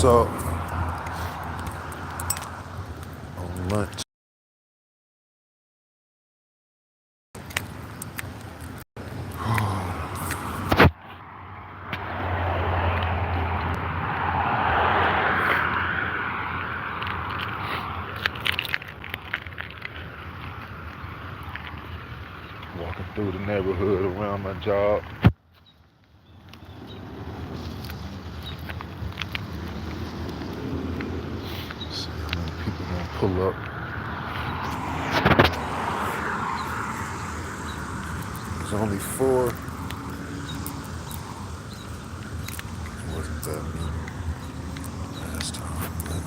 So on lunch, walking through the neighborhood around my job. See how many people gonna pull up. There's only four. It wasn't that many last time, but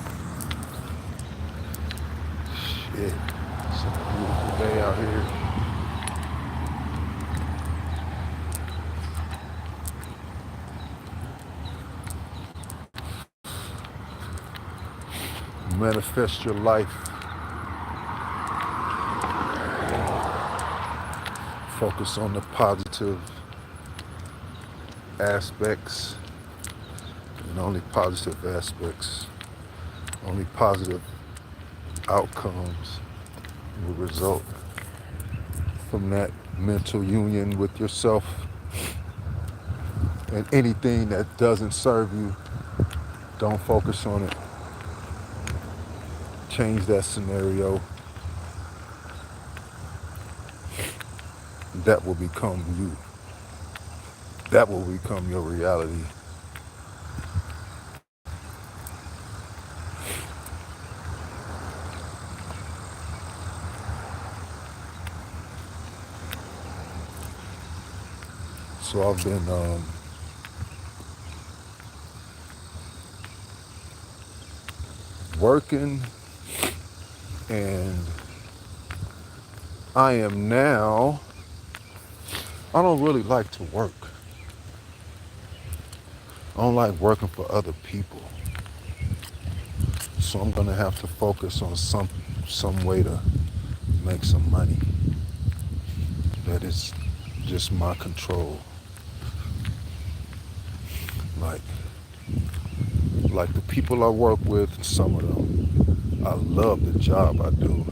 shit. It's a beautiful day out here. Manifest your life. Focus on the positive aspects and only positive aspects. Only positive outcomes will result from that mental union with yourself. And anything that doesn't serve you, don't focus on it. Change that scenario. That will become you. That will become your reality. So I've been working, and I am now, I don't really like to work. I don't like working for other people. So I'm gonna have to focus on some way to make some money that is just my control. Like like the people I work with, some of them, I love the job I do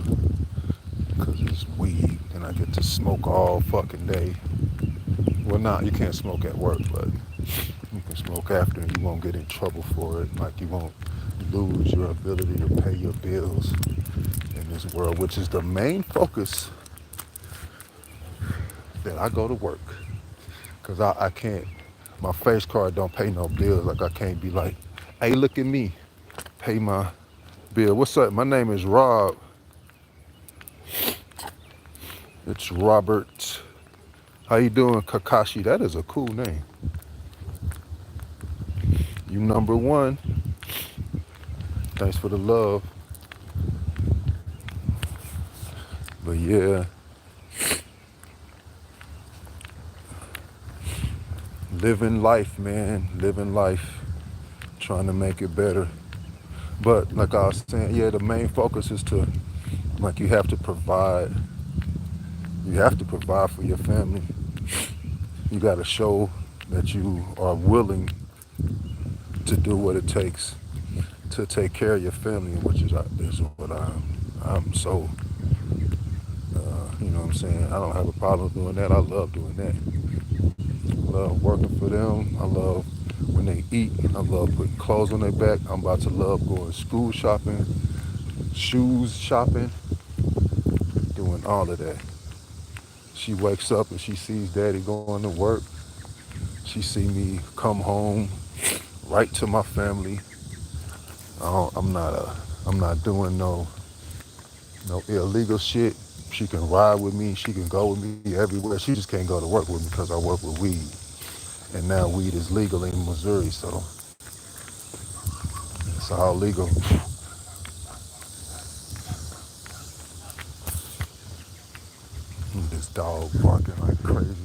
because it's weed and I get to smoke all fucking day. Well, you can't smoke at work, but you can smoke after and you won't get in trouble for it. Like you won't lose your ability to pay your bills in this world, which is the main focus that I go to work. Because I can't, my face card don't pay no bills. Like I can't be like, hey, look at me, pay my bill. What's up? My name is Rob. It's Robert. How you doing, Kakashi? That is a cool name. You number one. Thanks for the love. But yeah, living life, man. Living life. Trying to make it better. But like I was saying, yeah, the main focus is to, like, you have to provide. You have to provide for your family. You got to show that you are willing to do what it takes to take care of your family, which is what I'm so, you know what I'm saying? I don't have a problem doing that. I love doing that. I love working for them. I love when they eat. I love putting clothes on their back. I'm about to love going school shopping, shoes shopping, doing all of that. She wakes up and she sees daddy going to work. She see me come home right to my family. I'm not doing no illegal shit. She can ride with me. She can go with me everywhere. She just can't go to work with me because I work with weed. And now weed is legal in Missouri, so it's all legal. This dog barking like crazy.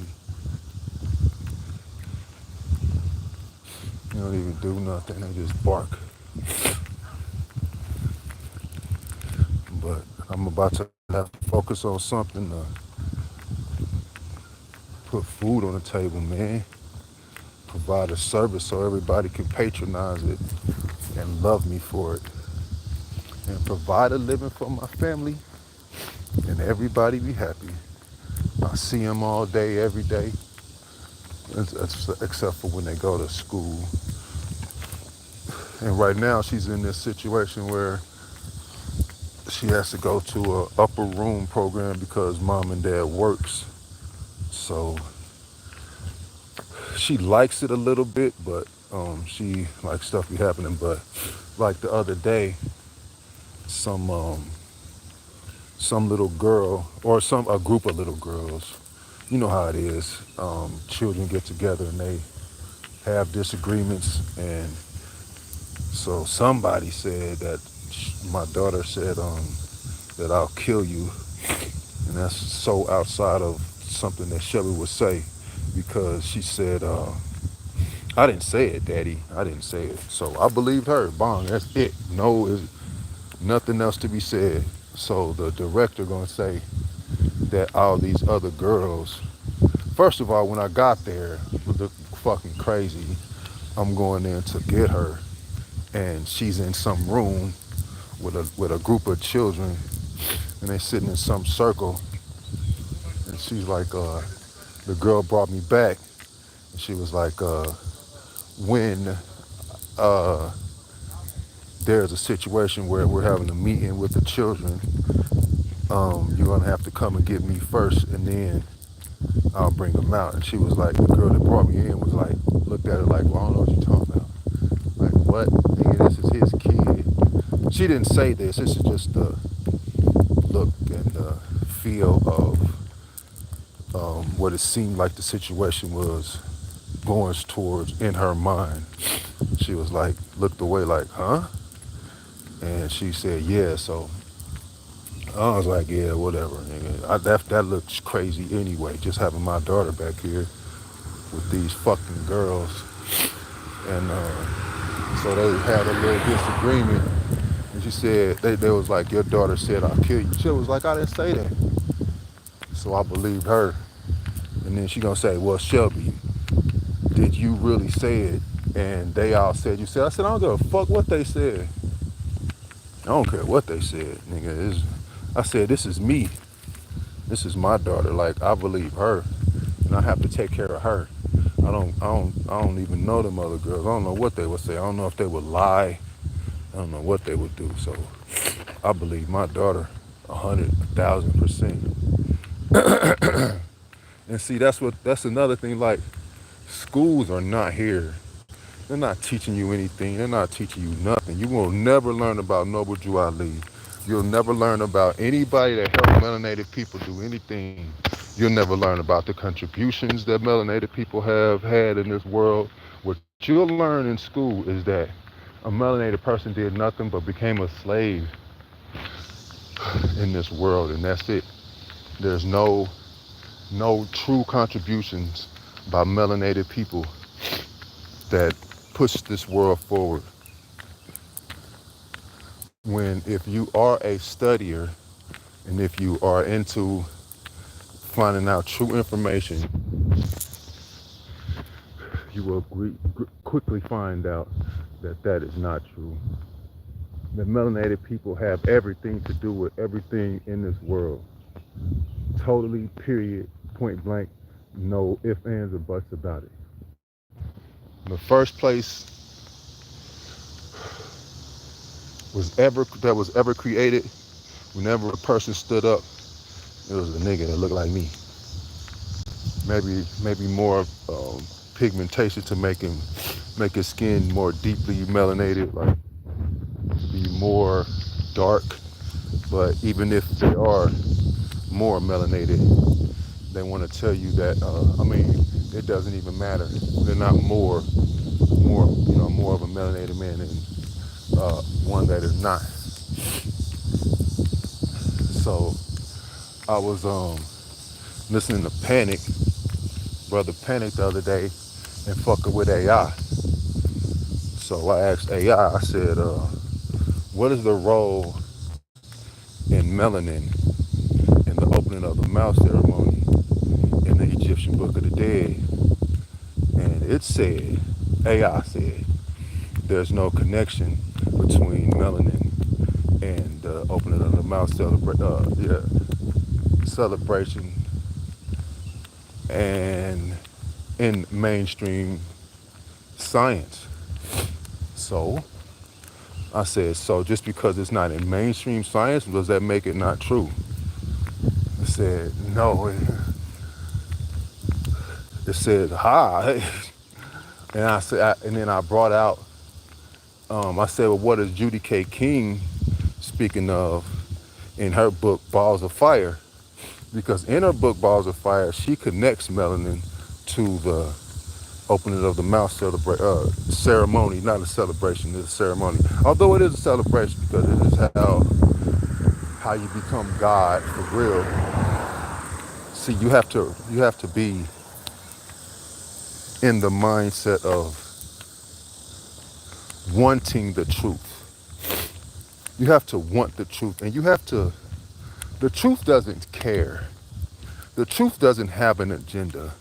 You don't even do nothing. They just bark. But I'm about to have to focus on something to put food on the table, man. Provide a service so everybody can patronize it and love me for it and provide a living for my family and everybody be happy. I see them all day, every day, except for when they go to school. And right now she's in this situation where she has to go to a upper room program because mom and dad works. So she likes it a little bit, but she like stuff be happening. But like the other day, some some little girl or some a group of little girls, you know how it is. Children get together and they have disagreements, and so somebody said that my daughter said that I'll kill you, and that's so outside of something that Shelby would say because she said I didn't say it, Daddy. I didn't say it. So I believed her. Bong, that's it. No, is nothing else to be said. So the director gonna say that all these other girls. First of all, when I got there, it looked fucking crazy. I'm going in to get her, and she's in some room with a group of children, and they sitting in some circle. And she's like, the girl brought me back, and she was like, when uh, there's a situation where we're having a meeting with the children, you're gonna have to come and get me first, and then I'll bring them out. And she was like, the girl that brought me in was like, looked at her like, well, I don't know what you're talking about. Like, what? Nigga, this is his kid. She didn't say this. This is just the look and the feel of what it seemed like the situation was going towards in her mind. She was like, looked away like, huh? And she said, yeah. So I was like, yeah, whatever. Nigga. That looks crazy anyway, just having my daughter back here with these fucking girls. And so they had a little disagreement. And she said, they was like, your daughter said, I'll kill you. She was like, I didn't say that. So I believed her. And then she gonna say, well, Shelby, did you really say it? And they all said, you said. I said, I don't give a fuck what they said. I don't care what they said, nigga. I said, this is me. This is my daughter. Like, I believe her, and I have to take care of her. I don't even know them other girls. I don't know what they would say. I don't know if they would lie. I don't know what they would do. So I believe my daughter 100, 1,000%. And see, that's another thing. Like, schools are not here. They're not teaching you anything. They're not teaching you nothing. You will never learn about Noble Drew Ali. You'll never learn about anybody that helped melanated people do anything. You'll never learn about the contributions that melanated people have had in this world. What you'll learn in school is that a melanated person did nothing but became a slave in this world, and that's it. There's no true contributions by melanated people that push this world forward. When if you are a studier and if you are into finding out true information, you will quickly find out that that is not true. The melanated people have everything to do with everything in this world. Totally, period, point blank, no ifs, ands, or buts about it. The first place that was ever created, whenever a person stood up, it was a nigga that looked like me. Maybe more pigmentation to make his skin more deeply melanated, like be more dark. But even if they are more melanated, they want to tell you that it doesn't even matter. They're not more of a melanated man than one that is not. So I was listening to Brother Panic the other day and fucking with AI. So I asked AI, I said, what is the role in melanin in the opening of the mouth ceremony in the Egyptian Book of the Dead? And it said, AI said, there's no connection between melanin and opening of the mouth celebration and in mainstream science. So I said, so just because it's not in mainstream science, does that make it not true? I said, no. It said, hi. And I said, and then I brought out, I said, well, what is Judy K. King speaking of in her book, Balls of Fire? Because in her book, Balls of Fire, she connects melanin to the opening of the mouth ceremony, not a celebration, it's a ceremony. Although it is a celebration because it is how you become God for real. See, you have to be in the mindset of wanting the truth. You have to want the truth, and the truth doesn't care. The truth doesn't have an agenda.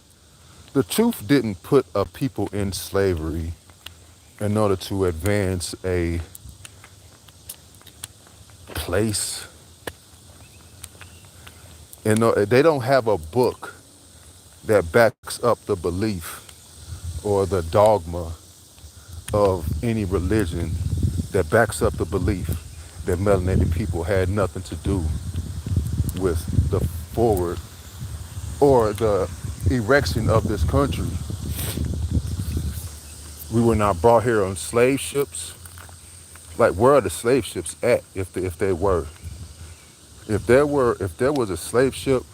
The truth didn't put a people in slavery in order to advance a place. And they don't have a book that backs up the belief or the dogma of any religion that backs up the belief that melanated people had nothing to do with the forward or the erection of this country. We were not brought here on slave ships. Like, where are the slave ships at? If they were, if there was a slave ship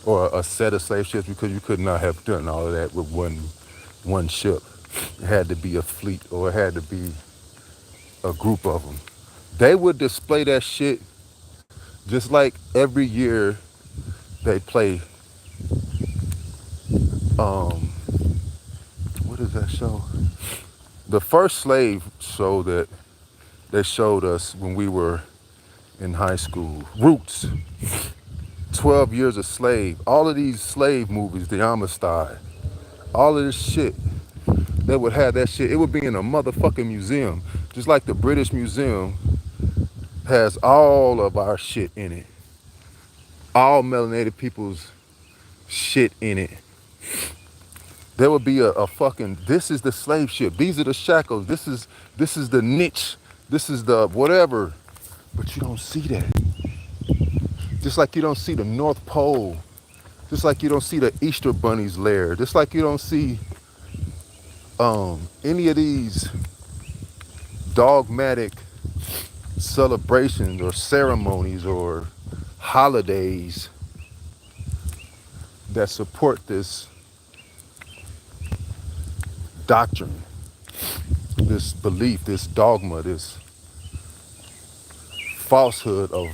or a set of slave ships, because you could not have done all of that with one ship. It had to be a fleet, or it had to be a group of them. They would display that shit just like every year they play. What is that show? The first slave show that they showed us when we were in high school, Roots. 12 Years a Slave. All of these slave movies, the Amistad, all of this shit, they would have that shit. It would be in a motherfucking museum, just like the British Museum has all of our shit in it. All melanated people's shit in it. There would be a fucking, this is the slave ship, these are the shackles, this is the niche, this is the whatever. But you don't see that. Just like you don't see the North Pole. Just like you don't see the Easter Bunny's lair. Just like you don't see any of these dogmatic celebrations or ceremonies or holidays that support this doctrine, this belief, this dogma, this falsehood of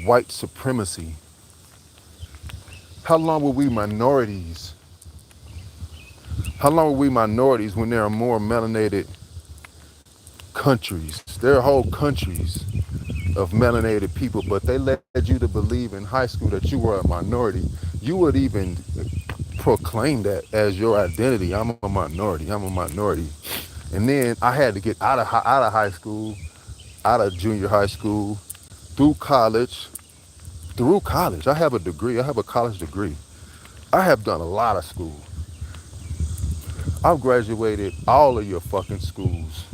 white supremacy. How long were we minorities? How long were we minorities when there are more melanated countries? There are whole countries of melanated people, but they led you to believe in high school that you were a minority. You would even proclaim that as your identity. I'm a minority. I'm a minority. And then I had to get out of high school, out of junior high school, through college. I have a degree. I have a college degree. I have done a lot of school. I've graduated all of your fucking schools.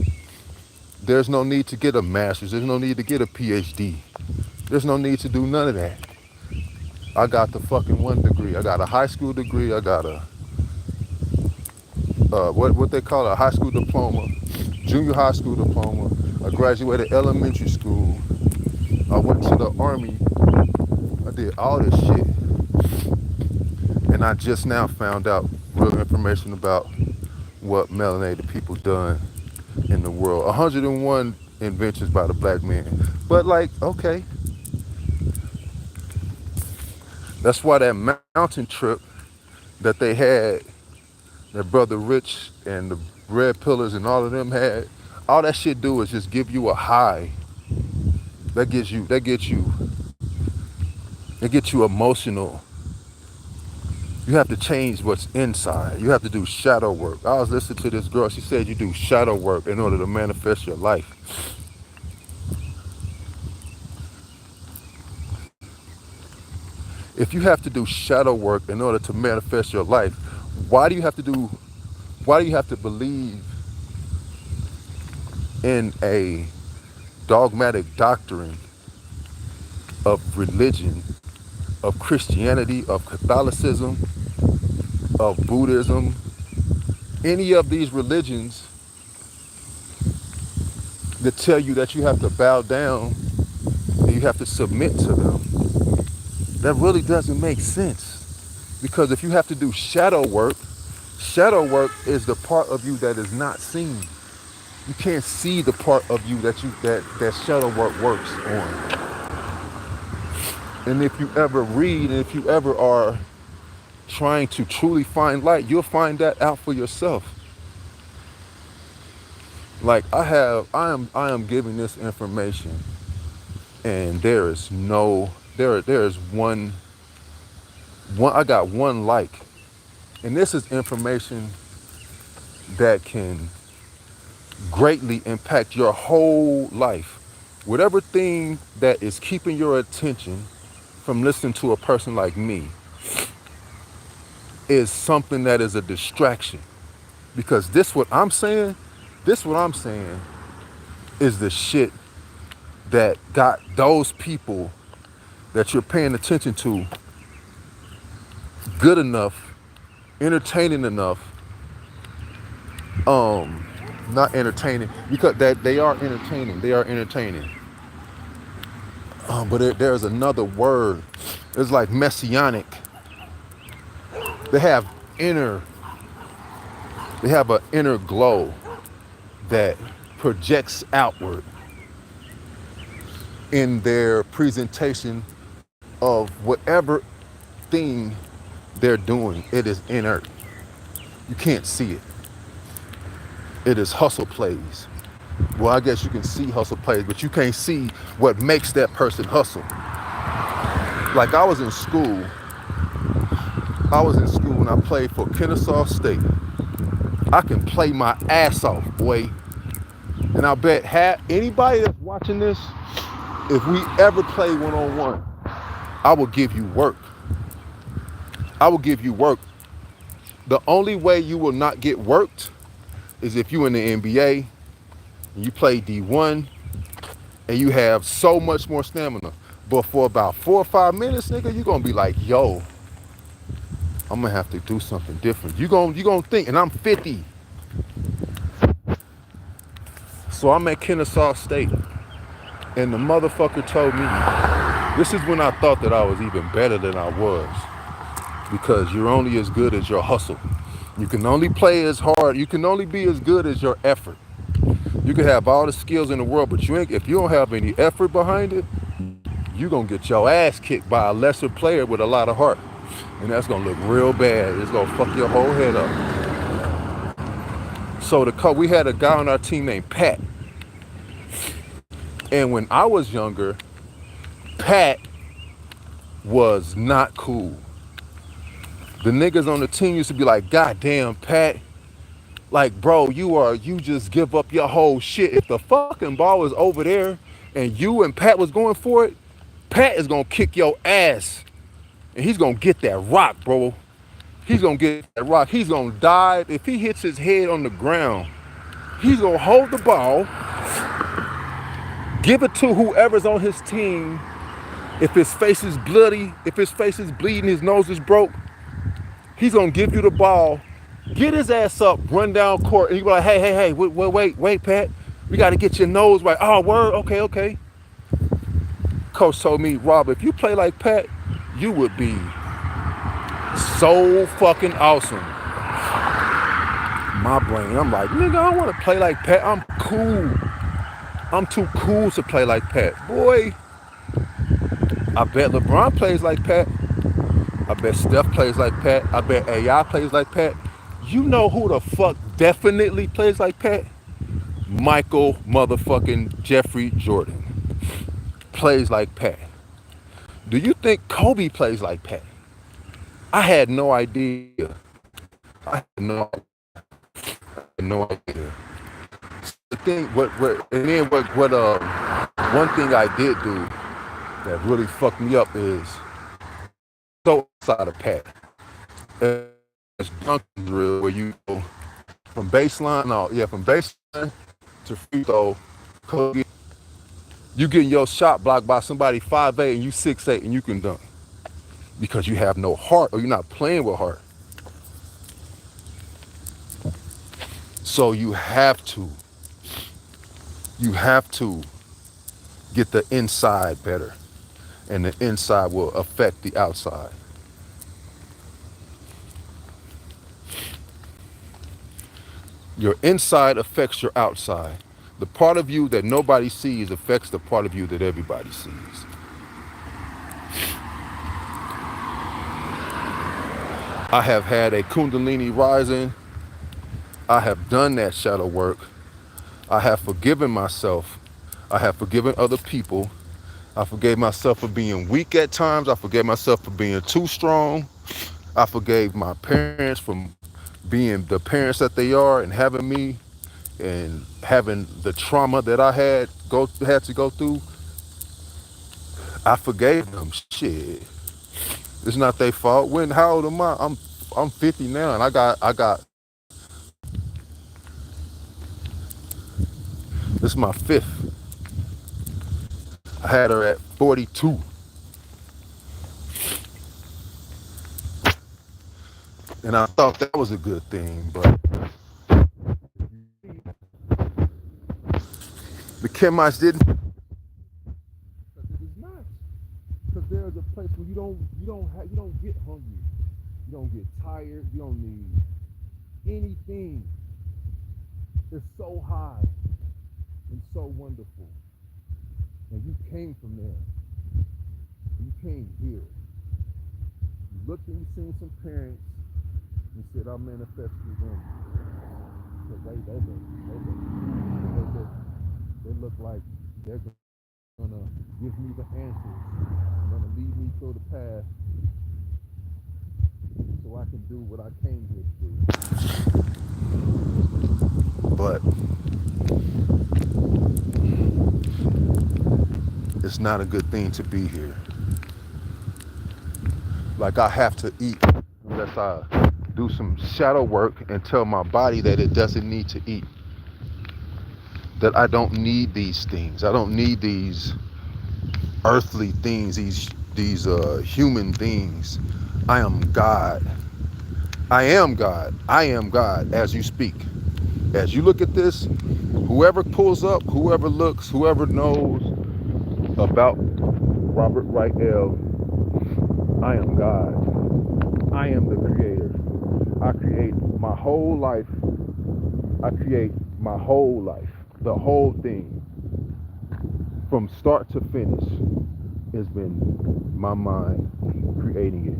There's no need to get a master's. There's no need to get a PhD. There's no need to do none of that. I got the fucking one degree. I got a high school degree. I got a, what they call it, a high school diploma, junior high school diploma. I graduated elementary school. I went to the Army. I did all this shit. And I just now found out real information about what melanated people done in the world. 101 inventions by the black man. But like, okay. That's why that mountain trip that they had, that Brother Rich and the Red Pillars and all of them had, all that shit do is just give you a high. That gets you emotional. You have to change what's inside. You have to do shadow work. I was listening to this girl. She said you do shadow work in order to manifest your life. If you have to do shadow work in order to manifest your life, why do you have to do, why do you have to believe in a dogmatic doctrine of religion, of Christianity, of Catholicism, of Buddhism, any of these religions that tell you that you have to bow down and you have to submit to them? That really doesn't make sense. Because if you have to do shadow work is the part of you that is not seen. You can't see the part of you that shadow work works on. And if you ever read and if you ever are trying to truly find light, you'll find that out for yourself. Like I am giving this information, and there is no, there is one, I got one like, and this is information that can greatly impact your whole life. Whatever thing that is keeping your attention from listening to a person like me is something that is a distraction. Because this what I'm saying is the shit that got those people that you're paying attention to good enough, entertaining enough, not entertaining, because that they are entertaining. But there's another word. It's like messianic. They have inner, they have an inner glow that projects outward in their presentation of whatever thing they're doing. It is inert. You can't see it. It is hustle plays. Well, I guess you can see hustle plays, but you can't see what makes that person hustle. Like I was in school when I played for Kennesaw State. I can play my ass off, boy. And I bet anybody that's watching this, if we ever play one-on-one, I will give you work. I will give you work. The only way you will not get worked is if you in the NBA and you play D1 and you have so much more stamina. But for about 4 or 5 minutes, nigga, you're gonna be like, yo, I'm gonna have to do something different. You gonna think, and I'm 50. So I'm at Kennesaw State, and the motherfucker told me, this is when I thought that I was even better than I was. Because you're only as good as your hustle. You can only play as hard, you can only be as good as your effort. You can have all the skills in the world, but if you don't have any effort behind it, you're gonna get your ass kicked by a lesser player with a lot of heart. And that's gonna look real bad. It's gonna fuck your whole head up. So we had a guy on our team named Pat. And when I was younger, Pat was not cool. The niggas on the team used to be like, God damn, Pat. Like, bro, you just give up your whole shit. If the fucking ball was over there and you and Pat was going for it, Pat is gonna kick your ass. And he's gonna get that rock, bro. He's gonna get that rock. He's gonna dive. If he hits his head on the ground, he's gonna hold the ball, give it to whoever's on his team. If his face is bloody, if his face is bleeding, his nose is broke, he's gonna give you the ball, get his ass up, run down court, and you be like, hey, wait, Pat, we gotta get your nose right. Oh, word, okay. Coach told me, Rob, if you play like Pat, you would be so fucking awesome. My brain, I'm like, nigga, I don't wanna play like Pat, I'm cool. I'm too cool to play like Pat. Boy, I bet LeBron plays like Pat. I bet Steph plays like Pat. I bet AI plays like Pat. You know who the fuck definitely plays like Pat? Michael motherfucking Jeffrey Jordan plays like Pat. Do you think Kobe plays like Pat? I had no idea. I had no idea. The thing, and then one thing I did do that really fucked me up is so outside of Pat. It's Duncan drill where you go from baseline, from baseline to free throw. You getting your shot blocked by somebody 5'8" and you 6'8" and you can dunk because you have no heart or you're not playing with heart. So you have to get the inside better, and the inside will affect the outside. Your inside affects your outside. The part of you that nobody sees affects the part of you that everybody sees. I have had a Kundalini rising. I have done that shadow work. I have forgiven myself. I have forgiven other people. I forgave myself for being weak at times. I forgave myself for being too strong. I forgave my parents for being the parents that they are and having me and having the trauma that I had to go through. I forgave them. Shit, it's not their fault. How old am I? I'm 50 now, and I got. This is my fifth. I had her at 42. And I thought that was a good thing, but the Kemites didn't. Because it is not. Because there's a place where you don't get hungry, you don't get tired, you don't need anything. It's so high and so wonderful, and you came from there. You came here. You looked and you seen some parents and said, "I'll manifest you them." Because they look like they're gonna give me the answers. They're gonna lead me through the path so I can do what I came here to do. But it's not a good thing to be here. Like, I have to eat unless I do some shadow work and tell my body that it doesn't need to eat. That I don't need these things. I don't need these earthly things, these human things. I am God. I am God. I am God as you speak. As you look at this, whoever pulls up, whoever looks, whoever knows about Robert Wright L., I am God. I am the creator. I create my whole life. I create my whole life. The whole thing. From start to finish has been my mind creating it.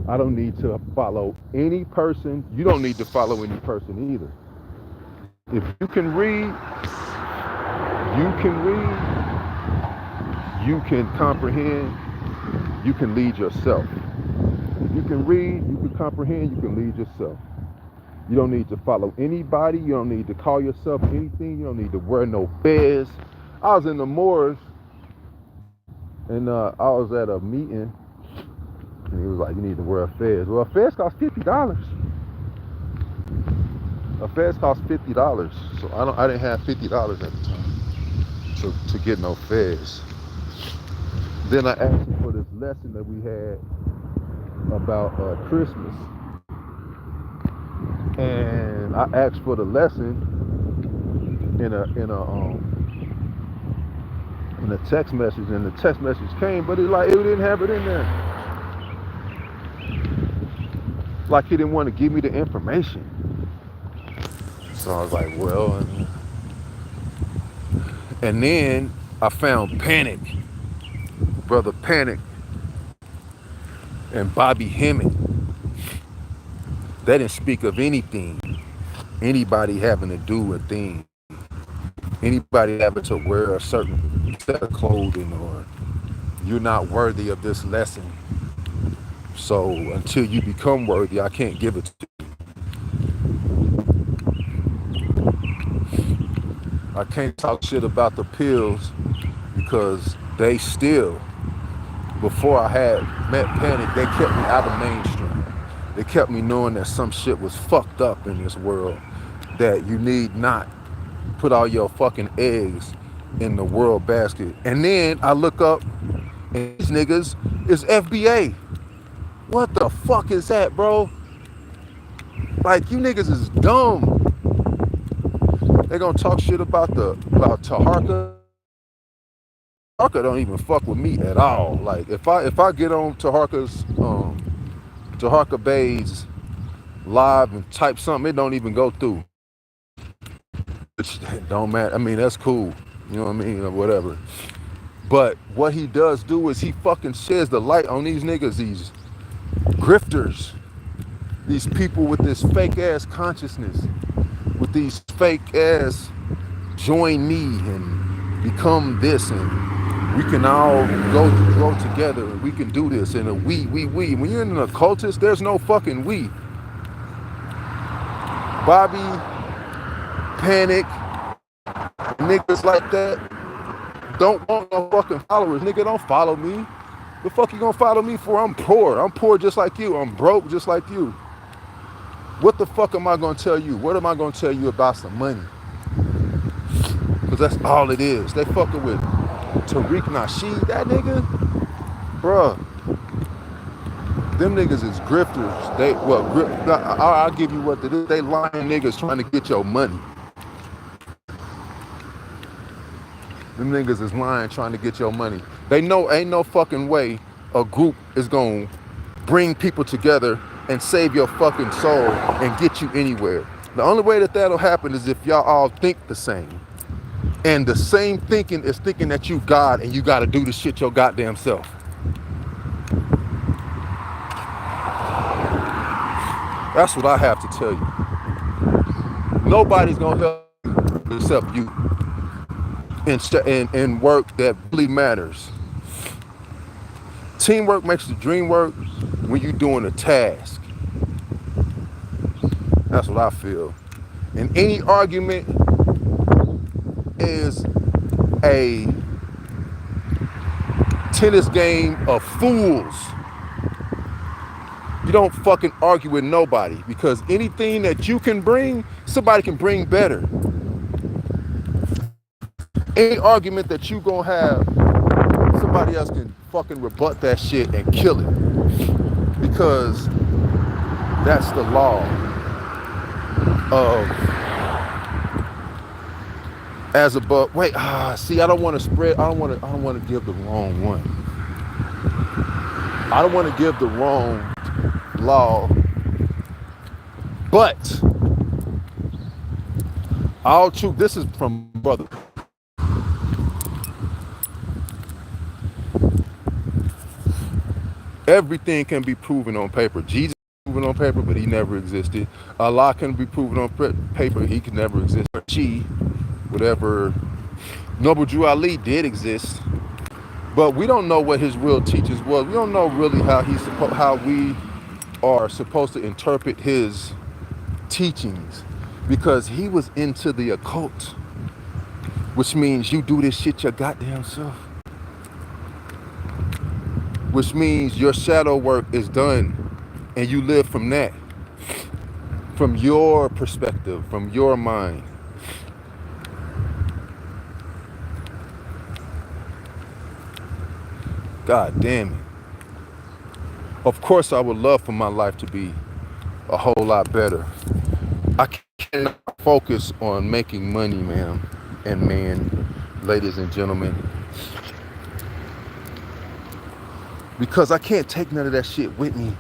I don't need to follow any person. You don't need to follow any person either. If you can read, you can comprehend, you can lead yourself. If you can read, you can comprehend, you can lead yourself. You don't need to follow anybody. You don't need to call yourself anything. You don't need to wear no fez. I was in the Moors, and I was at a meeting, and he was like, "You need to wear a fez." Well, a fez costs $50. A fez costs $50, so I didn't have $50 at the time to get no fez. Then I asked him for this lesson that we had about Christmas. And I asked for the lesson in a text message, and the text message came, but it didn't have it in there. Like, he didn't want to give me the information. So I was like, well, and then I found Panic, Brother Panic, and Bobby Hemmett. They didn't speak of anything, anybody having to do a thing, anybody having to wear a certain set of clothing or you're not worthy of this lesson. So until you become worthy, I can't give it to you. I can't talk shit about the pills because they still, before I had met Panic, they kept me out of mainstream. They kept me knowing that some shit was fucked up in this world, that you need not put all your fucking eggs in the world basket. And then I look up and these niggas is FBA. What the fuck is that, bro? Like, you niggas is dumb. They gonna talk shit about Taharka. Taharka don't even fuck with me at all. Like, if I get on Taharka Bay's live and type something, it don't even go through. It don't matter. I mean, that's cool. You know what I mean? Or whatever. But what he does do is he fucking sheds the light on these niggas, these grifters, these people with this fake ass consciousness, with these fake ass join me and become this, and we can all grow together, and we can do this, and a we. When you're in an occultist, there's no fucking we. Bobby, Panic, niggas like that don't want no fucking followers. Nigga, don't follow me. The fuck you gonna follow me for? I'm poor. I'm poor just like you. I'm broke just like you. What the fuck am I gonna tell you? What am I gonna tell you about some money? Because that's all it is. They fucking with Tariq Nasheed, that nigga. Bruh. Them niggas is grifters. I'll give you what they do. They lying niggas trying to get your money. Them niggas is lying trying to get your money. They know ain't no fucking way a group is gonna bring people together and save your fucking soul and get you anywhere. The only way that that'll happen is if y'all all think the same. And the same thinking is thinking that you God and you gotta do the shit your goddamn self. That's what I have to tell you. Nobody's gonna help you except you. And work that really matters. Teamwork makes the dream work when you're doing a task. That's what I feel. And any argument is a tennis game of fools. You don't fucking argue with nobody, because anything that you can bring, somebody can bring better. Any argument that you gonna have, somebody else can fucking rebut that shit and kill it. Because that's the law of as above. Wait, see, I don't want to give the wrong one. I don't want to give the wrong law. But all truth, this is from brother. Everything can be proven on paper. Jesus proven on paper, but he never existed. Allah can be proven on paper. He could never exist. Chi, whatever. Noble Drew Ali did exist, but we don't know what his real teachings was. We don't know really how we are supposed to interpret his teachings, because he was into the occult, which means you do this shit your goddamn self. Which means your shadow work is done and you live from that, from your perspective, from your mind. God damn it. Of course I would love for my life to be a whole lot better. I cannot focus on making money, ma'am and man, ladies and gentlemen, because I can't take none of that shit with me